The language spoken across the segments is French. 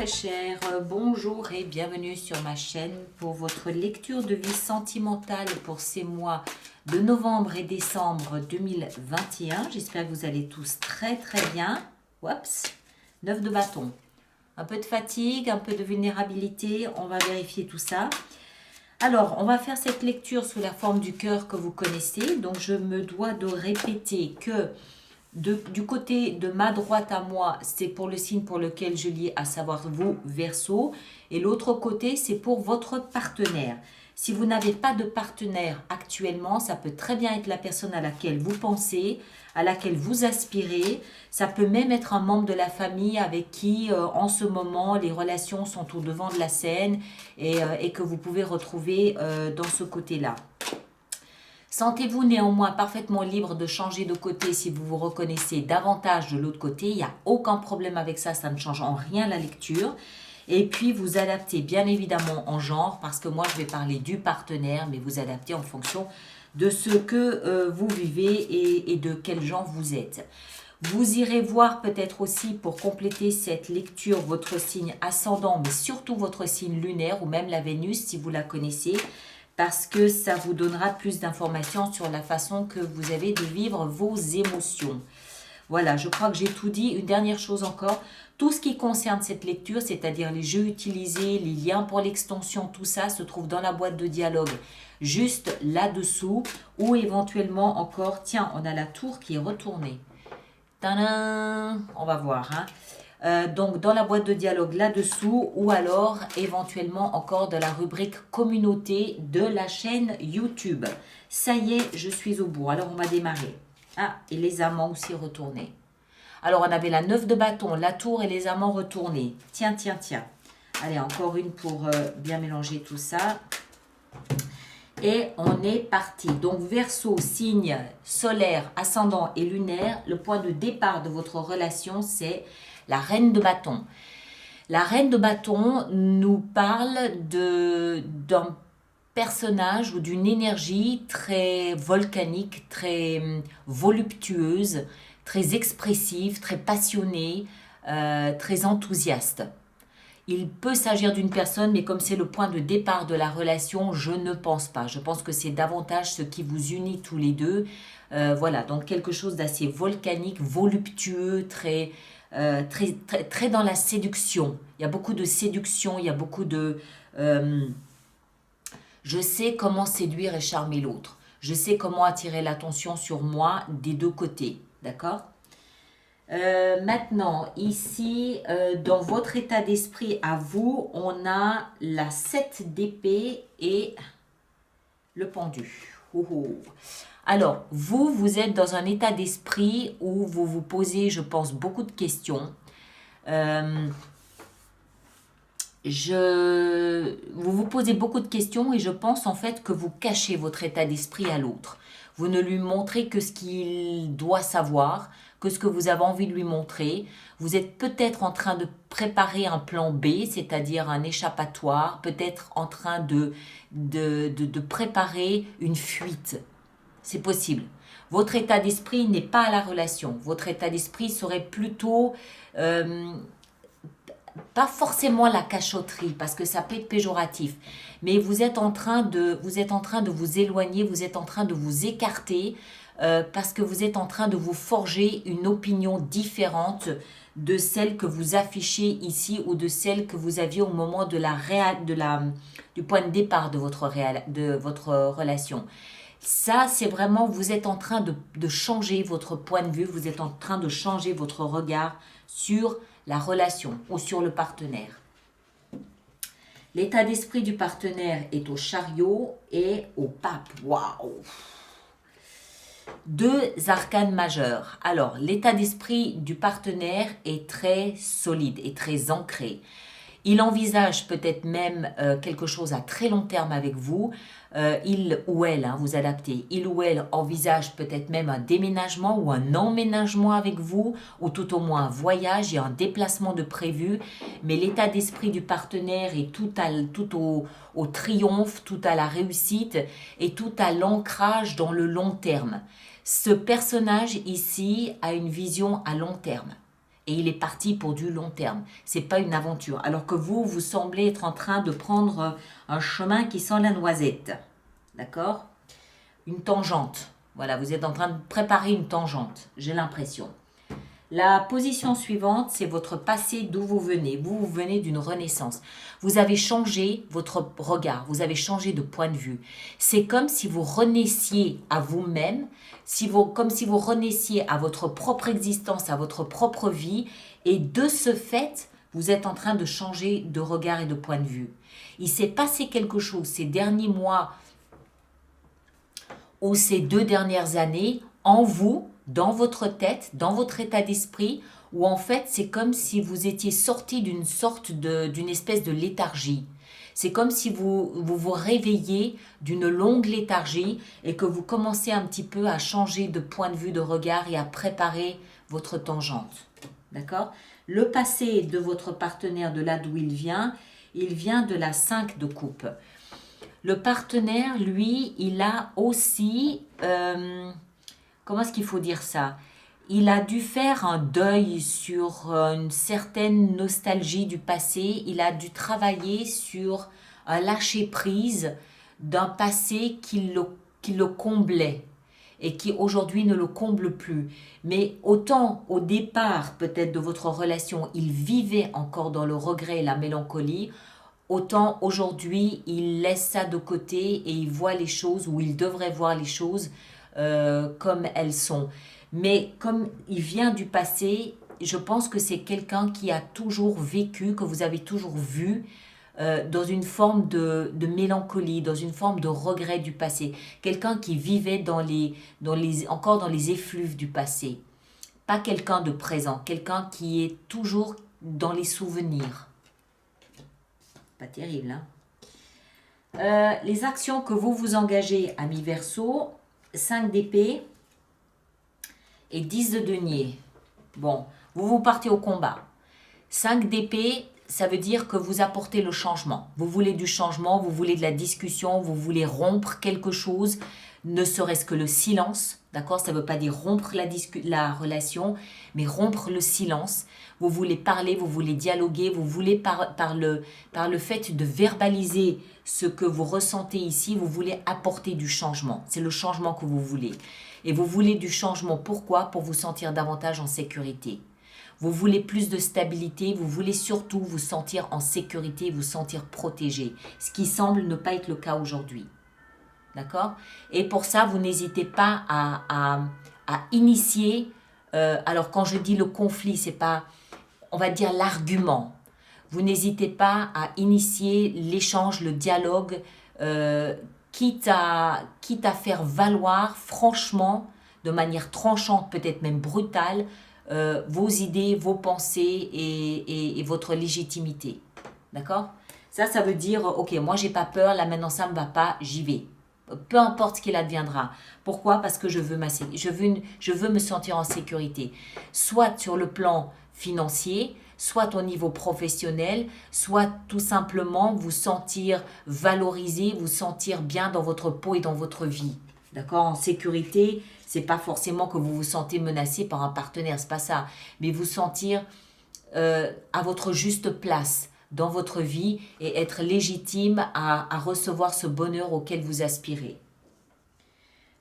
très chers, bonjour et bienvenue sur ma chaîne pour votre lecture de vie sentimentale pour ces mois de novembre et décembre 2021. J'espère que vous allez tous très bien. Oups, 9 de bâton. Un peu de fatigue, un peu de vulnérabilité, on va vérifier tout ça. Alors, on va faire cette lecture sous la forme du cœur que vous connaissez. Donc, je me dois de répéter que du côté de ma droite à moi, c'est pour le signe pour lequel je lis, à savoir vous, Verseau. Et l'autre côté, c'est pour votre partenaire. Si vous n'avez pas de partenaire actuellement, ça peut très bien être la personne à laquelle vous pensez, à laquelle vous aspirez. Ça peut même être un membre de la famille avec qui, en ce moment, les relations sont au devant de la scène et que vous pouvez retrouver dans ce côté-là. Sentez-vous néanmoins parfaitement libre de changer de côté si vous vous reconnaissez davantage de l'autre côté. Il n'y a aucun problème avec ça, ça ne change en rien la lecture. Et puis vous adaptez bien évidemment en genre, parce que moi je vais parler du partenaire, mais vous adaptez en fonction de ce que vous vivez et de quel genre vous êtes. Vous irez voir peut-être aussi pour compléter cette lecture votre signe ascendant, mais surtout votre signe lunaire ou même la Vénus si vous la connaissez, parce que ça vous donnera plus d'informations sur la façon que vous avez de vivre vos émotions. Voilà, je crois que j'ai tout dit. Une dernière chose encore, tout ce qui concerne cette lecture, c'est-à-dire les jeux utilisés, les liens pour l'extension, tout ça se trouve dans la boîte de dialogue, juste là-dessous, ou éventuellement encore, tiens, on a la tour qui est retournée. Tadam! On va voir, hein. Donc dans la boîte de dialogue là-dessous ou alors éventuellement encore de la rubrique communauté de la chaîne YouTube. Ça y est, je suis au bout. Alors on va démarrer. Ah, et les amants aussi retournés. Alors on avait la 9 de bâton, la tour et les amants retournés. Tiens. Allez, encore une pour bien mélanger tout ça. Et on est parti. Donc Verseau, signe solaire, ascendant et lunaire. Le point de départ de votre relation, c'est la reine de bâton. La reine de bâton nous parle d'un personnage ou d'une énergie très volcanique, très voluptueuse, très expressive, très passionnée, très enthousiaste. Il peut s'agir d'une personne, mais comme c'est le point de départ de la relation, je ne pense pas. Je pense que c'est davantage ce qui vous unit tous les deux. Voilà, donc quelque chose d'assez volcanique, voluptueux, très dans la séduction. Il y a beaucoup de séduction, il y a beaucoup de... je sais comment séduire et charmer l'autre. Je sais comment attirer l'attention sur moi des deux côtés. D'accord ? Maintenant, ici, dans votre état d'esprit à vous, on a la 7 d'épée et le pendu. Alors, vous êtes dans un état d'esprit où vous vous posez, je pense, beaucoup de questions. Vous vous posez beaucoup de questions et je pense en fait que vous cachez votre état d'esprit à l'autre. Vous ne lui montrez que ce qu'il doit savoir, que ce que vous avez envie de lui montrer. Vous êtes peut-être en train de préparer un plan B, c'est-à-dire un échappatoire, peut-être en train de préparer une fuite. C'est possible. Votre état d'esprit n'est pas à la relation. Votre état d'esprit serait plutôt... pas forcément la cachotterie, parce que ça peut être péjoratif, mais vous êtes en train de vous éloigner, vous êtes en train de vous écarter, parce que vous êtes en train de vous forger une opinion différente de celle que vous affichez ici ou de celle que vous aviez au moment du point de départ de votre relation. Ça, c'est vraiment, vous êtes en train de changer votre point de vue, vous êtes en train de changer votre regard sur la relation ou sur le partenaire. L'état d'esprit du partenaire est au chariot et au pape. Waouh! Deux arcanes majeurs. Alors, l'état d'esprit du partenaire est très solide et très ancré. Il envisage peut-être même quelque chose à très long terme avec vous. Il ou elle, vous adaptez, il ou elle envisage peut-être même un déménagement ou un emménagement avec vous, ou tout au moins un voyage et un déplacement de prévu. Mais l'état d'esprit du partenaire est tout au triomphe, tout à la réussite et tout à l'ancrage dans le long terme. Ce personnage ici a une vision à long terme. et il est parti pour du long terme. C'est pas une aventure. Alors que vous, vous semblez être en train de prendre un chemin qui sent la noisette. D'accord? Une tangente. Voilà, vous êtes en train de préparer une tangente, j'ai l'impression. La position suivante, c'est votre passé, d'où vous venez. Vous venez d'une renaissance. Vous avez changé votre regard, vous avez changé de point de vue. C'est comme si vous renaissiez à vous-même, comme si vous renaissiez à votre propre existence, à votre propre vie. Et de ce fait, vous êtes en train de changer de regard et de point de vue. Il s'est passé quelque chose ces derniers mois ou ces 2 dernières années en vous, dans votre tête, dans votre état d'esprit, où en fait c'est comme si vous étiez sorti d'une espèce de léthargie. C'est comme si vous réveillez d'une longue léthargie et que vous commencez un petit peu à changer de point de vue, de regard et à préparer votre tangente. D'accord? Le passé de votre partenaire, de là d'où il vient de la 5 de coupe. Le partenaire, lui, il a aussi, comment est-ce qu'il faut dire ça? Il a dû faire un deuil sur une certaine nostalgie du passé. Il a dû travailler sur un lâcher-prise d'un passé qui le comblait et qui aujourd'hui ne le comble plus. Mais autant au départ peut-être de votre relation, il vivait encore dans le regret et la mélancolie, autant aujourd'hui, il laisse ça de côté et il voit les choses, ou il devrait voir les choses comme elles sont. Mais comme il vient du passé, je pense que c'est quelqu'un qui a toujours vécu, que vous avez toujours vu dans une forme de mélancolie, dans une forme de regret du passé. Quelqu'un qui vivait encore dans les effluves du passé. Pas quelqu'un de présent, quelqu'un qui est toujours dans les souvenirs. Pas terrible, hein? Les actions que vous vous engagez, amis Verseau, 5 d'épée et 10 de denier. Bon, vous partez au combat. 5 d'épée, ça veut dire que vous apportez le changement. Vous voulez du changement, vous voulez de la discussion, vous voulez rompre quelque chose, ne serait-ce que le silence. D'accord? Ça ne veut pas dire rompre la relation, mais rompre le silence. Vous voulez parler, vous voulez dialoguer, vous voulez par le fait de verbaliser ce que vous ressentez ici, vous voulez apporter du changement. C'est le changement que vous voulez. Et vous voulez du changement, pourquoi? Pour vous sentir davantage en sécurité. Vous voulez plus de stabilité, vous voulez surtout vous sentir en sécurité, vous sentir protégé, ce qui semble ne pas être le cas aujourd'hui. D'accord? Et pour ça, vous n'hésitez pas à initier, alors quand je dis le conflit, c'est pas, on va dire l'argument. Vous n'hésitez pas à initier l'échange, le dialogue, quitte à faire valoir franchement, de manière tranchante, peut-être même brutale, vos idées, vos pensées et votre légitimité. D'accord? Ça veut dire, ok, moi j'ai pas peur, là maintenant ça me va pas, j'y vais. Peu importe ce qu'il adviendra. Pourquoi? Parce que je veux me sentir en sécurité. Soit sur le plan financier, soit au niveau professionnel, soit tout simplement vous sentir valorisé, vous sentir bien dans votre peau et dans votre vie. D'accord? En sécurité, c'est pas forcément que vous vous sentez menacé par un partenaire, c'est pas ça. Mais vous sentir à votre juste place dans votre vie et être légitime à recevoir ce bonheur auquel vous aspirez.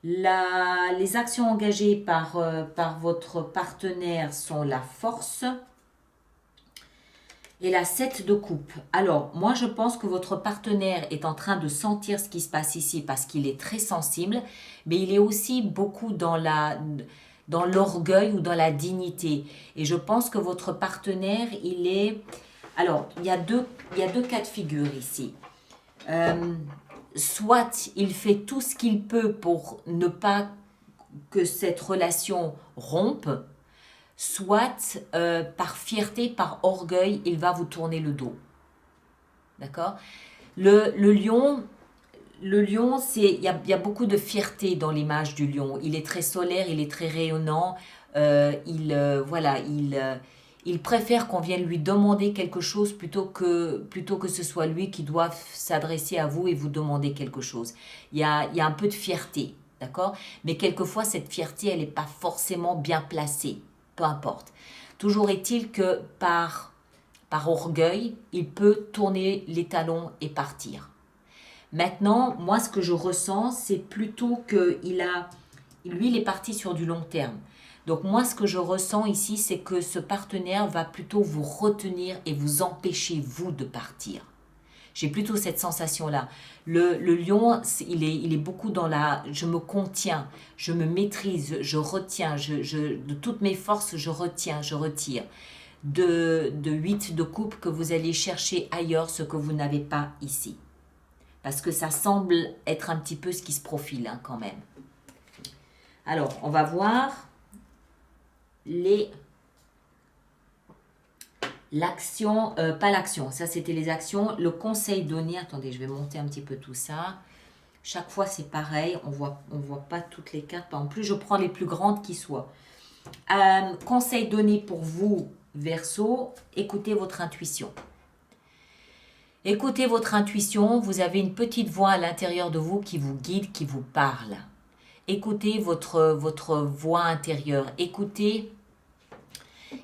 Les actions engagées par votre partenaire sont la force et la 7 de coupe. Alors, moi je pense que votre partenaire est en train de sentir ce qui se passe ici parce qu'il est très sensible, mais il est aussi beaucoup dans l'orgueil ou dans la dignité. Et je pense que votre partenaire, il est... Alors, il y a deux cas de figure ici. Soit il fait tout ce qu'il peut pour ne pas que cette relation rompe, soit par fierté, par orgueil, il va vous tourner le dos. D'accord? Le lion, il y a beaucoup de fierté dans l'image du lion. Il est très solaire, il est très rayonnant. Il préfère qu'on vienne lui demander quelque chose plutôt que ce soit lui qui doive s'adresser à vous et vous demander quelque chose. Il y a un peu de fierté, d'accord? Mais quelquefois, cette fierté, elle n'est pas forcément bien placée. Peu importe. Toujours est-il que par orgueil, il peut tourner les talons et partir. Maintenant, moi, ce que je ressens, c'est plutôt lui, il est parti sur du long terme. Donc moi, ce que je ressens ici, c'est que ce partenaire va plutôt vous retenir et vous empêcher, vous, de partir. J'ai plutôt cette sensation-là. Le lion, il est beaucoup dans la... Je me contiens, je me maîtrise, je retiens, de toutes mes forces, je retiens, je retire. De 8 de coupe que vous allez chercher ailleurs ce que vous n'avez pas ici. Parce que ça semble être un petit peu ce qui se profile hein, quand même. Alors, on va voir l'action, pas l'action, ça c'était les actions, le conseil donné, attendez, je vais monter un petit peu tout ça. Chaque fois c'est pareil, on voit pas toutes les cartes, en plus je prends les plus grandes qui soient. Conseil donné pour vous, Verseau, écoutez votre intuition. Écoutez votre intuition, vous avez une petite voix à l'intérieur de vous qui vous guide, qui vous parle. Écoutez votre voix intérieure, écoutez,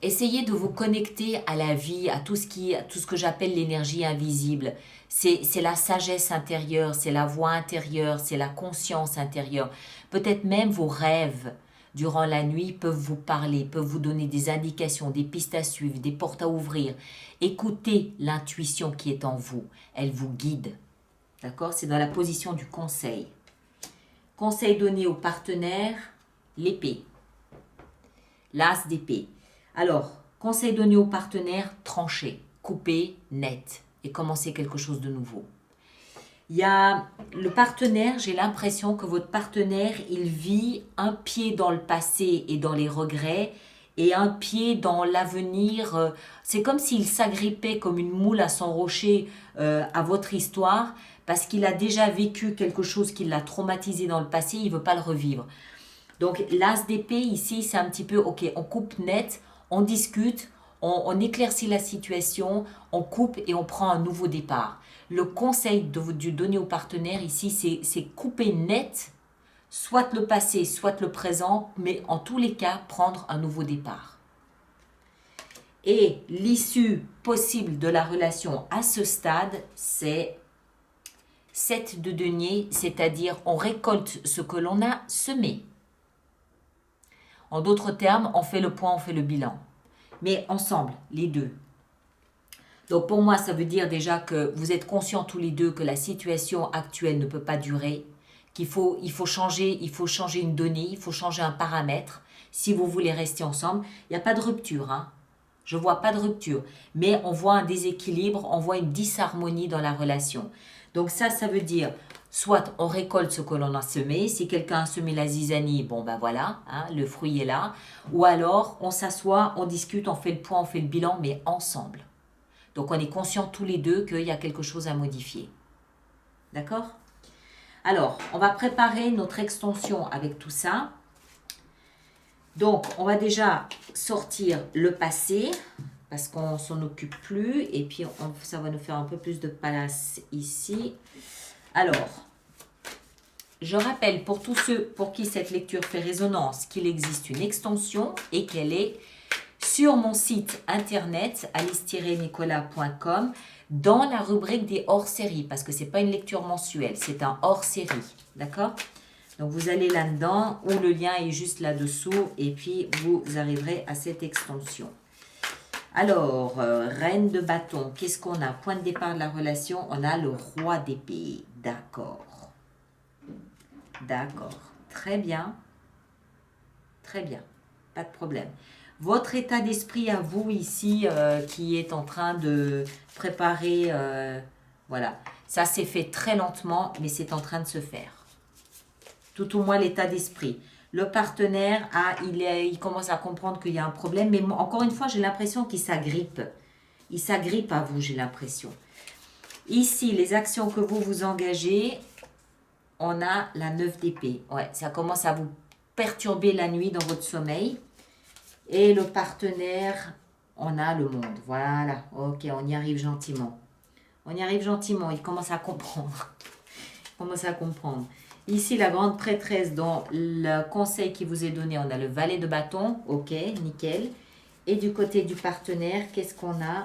essayez de vous connecter à la vie, à tout ce que j'appelle l'énergie invisible. C'est la sagesse intérieure, c'est la voix intérieure, c'est la conscience intérieure. Peut-être même vos rêves durant la nuit peuvent vous parler, peuvent vous donner des indications, des pistes à suivre, des portes à ouvrir. Écoutez l'intuition qui est en vous, elle vous guide. D'accord? C'est dans la position du conseil. Conseil donné au partenaire, l'épée. L'as d'épée. Alors, conseil donné au partenaire, trancher, couper, net et commencer quelque chose de nouveau. Il y a le partenaire, j'ai l'impression que votre partenaire, il vit un pied dans le passé et dans les regrets et un pied dans l'avenir. C'est comme s'il s'agrippait comme une moule à son rocher à votre histoire parce qu'il a déjà vécu quelque chose qui l'a traumatisé dans le passé, il ne veut pas le revivre. Donc l'as d'épée ici, c'est un petit peu, ok, on coupe net, on discute, on éclaircit la situation, on coupe et on prend un nouveau départ. Le conseil de donner au partenaire ici, c'est couper net, soit le passé, soit le présent, mais en tous les cas, prendre un nouveau départ. Et l'issue possible de la relation à ce stade, c'est 7 de denier, c'est-à-dire on récolte ce que l'on a semé. En d'autres termes, on fait le point, on fait le bilan. Mais ensemble, les deux. Donc pour moi, ça veut dire déjà que vous êtes conscients tous les deux que la situation actuelle ne peut pas durer, qu'il faut changer une donnée, il faut changer un paramètre si vous voulez rester ensemble. Il n'y a pas de rupture, hein. Je ne vois pas de rupture, mais on voit un déséquilibre, on voit une disharmonie dans la relation. Donc ça veut dire, soit on récolte ce que l'on a semé, si quelqu'un a semé la zizanie, bon ben voilà, hein, le fruit est là, ou alors on s'assoit, on discute, on fait le point, on fait le bilan, mais ensemble. Donc on est conscients tous les deux qu'il y a quelque chose à modifier. D'accord? Alors, on va préparer notre extension avec tout ça. Donc, on va déjà sortir le passé, parce qu'on ne s'en occupe plus. Et puis, ça va nous faire un peu plus de place ici. Alors, je rappelle pour tous ceux pour qui cette lecture fait résonance qu'il existe une extension et qu'elle est sur mon site internet alice-nicolas.com dans la rubrique des hors-séries, parce que ce n'est pas une lecture mensuelle, c'est un hors-série. D'accord? Donc, vous allez là-dedans, ou le lien est juste là-dessous, et puis vous arriverez à cette extension. Alors, reine de bâton, qu'est-ce qu'on a? Point de départ de la relation, on a le roi d'épée. D'accord. D'accord. Très bien. Très bien. Pas de problème. Votre état d'esprit à vous ici, qui est en train de préparer, voilà. Ça s'est fait très lentement, mais c'est en train de se faire. Tout au moins l'état d'esprit. Le partenaire, il commence à comprendre qu'il y a un problème, mais encore une fois, j'ai l'impression qu'il s'agrippe. Il s'agrippe à vous, j'ai l'impression. Ici, les actions que vous engagez, on a la 9 d'épée. Ouais, ça commence à vous perturber la nuit dans votre sommeil. Et le partenaire, on a le monde. Voilà, ok, on y arrive gentiment. On y arrive gentiment, il commence à comprendre. Il commence à comprendre. Ici, la grande prêtresse, dans le conseil qui vous est donné, on a le valet de bâton. Ok, nickel. Et du côté du partenaire, qu'est-ce qu'on a?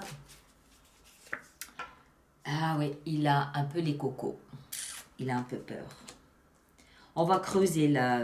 Ah oui, il a un peu les cocos. Il a un peu peur. On va creuser là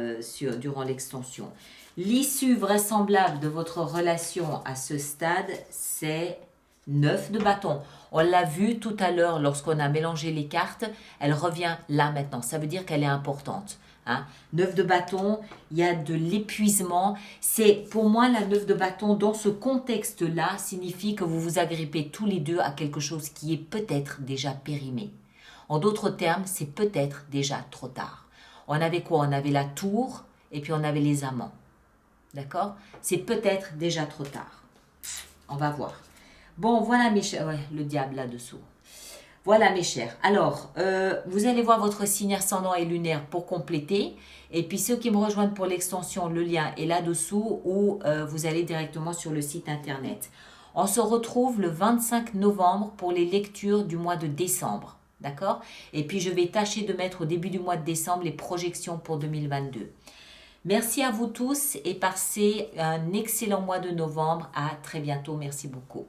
durant l'extension. L'issue vraisemblable de votre relation à ce stade, c'est 9 de bâton. On l'a vu tout à l'heure lorsqu'on a mélangé les cartes. Elle revient là maintenant. Ça veut dire qu'elle est importante. Hein. 9 de bâton, il y a de l'épuisement. C'est pour moi la 9 de bâton dans ce contexte-là signifie que vous vous agrippez tous les deux à quelque chose qui est peut-être déjà périmé. En d'autres termes, c'est peut-être déjà trop tard. On avait quoi? On avait la tour et puis on avait les amants. D'accord? C'est peut-être déjà trop tard. On va voir. Bon, voilà mes chers. Ouais, le diable là-dessous. Voilà mes chers. Alors, vous allez voir votre signe ascendant et lunaire pour compléter. Et puis ceux qui me rejoignent pour l'extension, le lien est là-dessous ou vous allez directement sur le site internet. On se retrouve le 25 novembre pour les lectures du mois de décembre. D'accord? Et puis je vais tâcher de mettre au début du mois de décembre les projections pour 2022. Merci à vous tous et passez un excellent mois de novembre. À très bientôt. Merci beaucoup.